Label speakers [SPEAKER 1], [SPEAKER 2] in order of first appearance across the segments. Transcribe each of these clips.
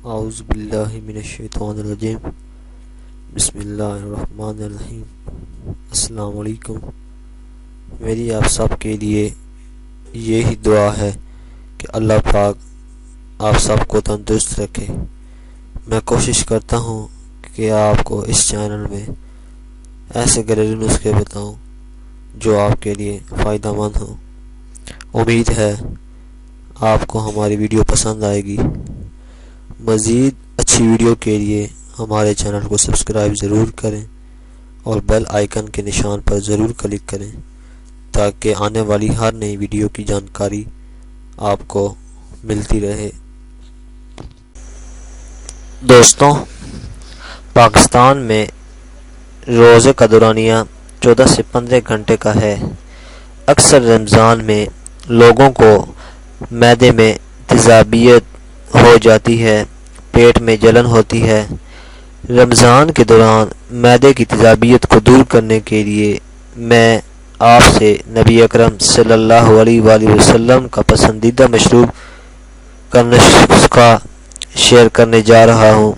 [SPEAKER 1] اعوذ باللہ من الشیطان الرجیم بسم اللہ الرحمن الرحیم۔ السلام علیکم۔ میری آپ سب کے لیے یہی دعا ہے کہ اللہ پاک آپ سب کو تندرست رکھے۔ میں کوشش کرتا ہوں کہ آپ کو اس چینل میں ایسے گھریلو نسخے بتاؤں جو آپ کے لیے فائدہ مند ہوں۔ امید ہے آپ کو ہماری ویڈیو پسند آئے گی۔ مزید اچھی ویڈیو کے لیے ہمارے چینل کو سبسکرائب ضرور کریں اور بیل آئیکن کے نشان پر ضرور کلک کریں تاکہ آنے والی ہر نئی ویڈیو کی جانکاری آپ کو ملتی رہے۔ دوستوں، پاکستان میں روزے کا دورانیہ 14 سے 15 گھنٹے کا ہے۔ اکثر رمضان میں لوگوں کو معدے میں تیزابیت ہو جاتی ہے، پیٹ میں جلن ہوتی ہے۔ رمضان کے دوران معدے کی تیزابیت کو دور کرنے کے لیے میں آپ سے نبی اکرم صلی اللہ علیہ وآلہ وسلم کا پسندیدہ مشروب کا نسخہ شیئر کرنے جا رہا ہوں۔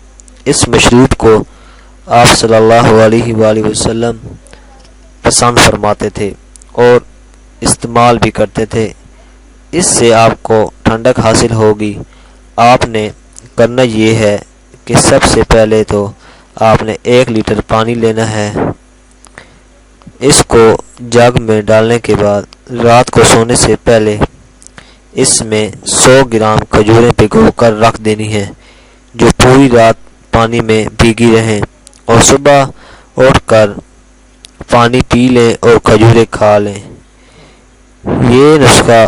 [SPEAKER 1] اس مشروب کو آپ صلی اللہ علیہ وآلہ وسلم پسند فرماتے تھے اور استعمال بھی کرتے تھے۔ اس سے آپ کو ٹھنڈک حاصل ہوگی۔ آپ نے کرنا یہ ہے کہ سب سے پہلے تو آپ نے 1 لیٹر پانی لینا ہے۔ اس کو جگ میں ڈالنے کے بعد رات کو سونے سے پہلے اس میں 100 گرام کھجوریں پگو کر رکھ دینی ہیں جو پوری رات پانی میں بھیگی رہیں، اور صبح اٹھ کر پانی پی لیں اور کھجوریں کھا لیں۔ یہ نسخہ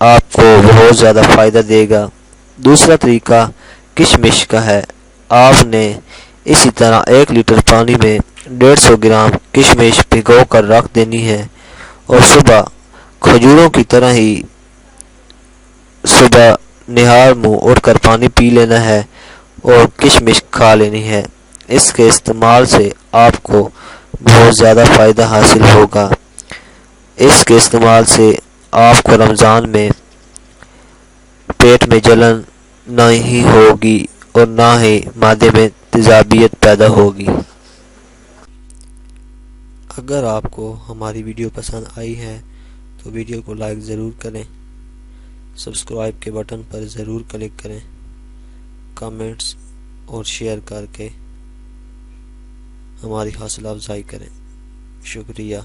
[SPEAKER 1] آپ کو بہت زیادہ فائدہ دے گا۔ دوسرا طریقہ کشمش کا ہے۔ آپ نے اسی طرح 1 لیٹر پانی میں 150 گرام کشمش بھگو کر رکھ دینی ہے اور صبح کھجوروں کی طرح ہی صبح نہار منہ اٹھ کر پانی پی لینا ہے اور کشمش کھا لینی ہے۔ اس کے استعمال سے آپ کو بہت زیادہ فائدہ حاصل ہوگا۔ اس کے استعمال سے آپ کو رمضان میں پیٹ میں جلن نہ ہی ہوگی اور نہ ہی معدے میں تیزابیت پیدا ہوگی۔ اگر آپ کو ہماری ویڈیو پسند آئی ہے تو ویڈیو کو لائک ضرور کریں، سبسکرائب کے بٹن پر ضرور کلک کریں، کمنٹس اور شیئر کر کے ہماری حوصلہ افزائی کریں۔ شکریہ۔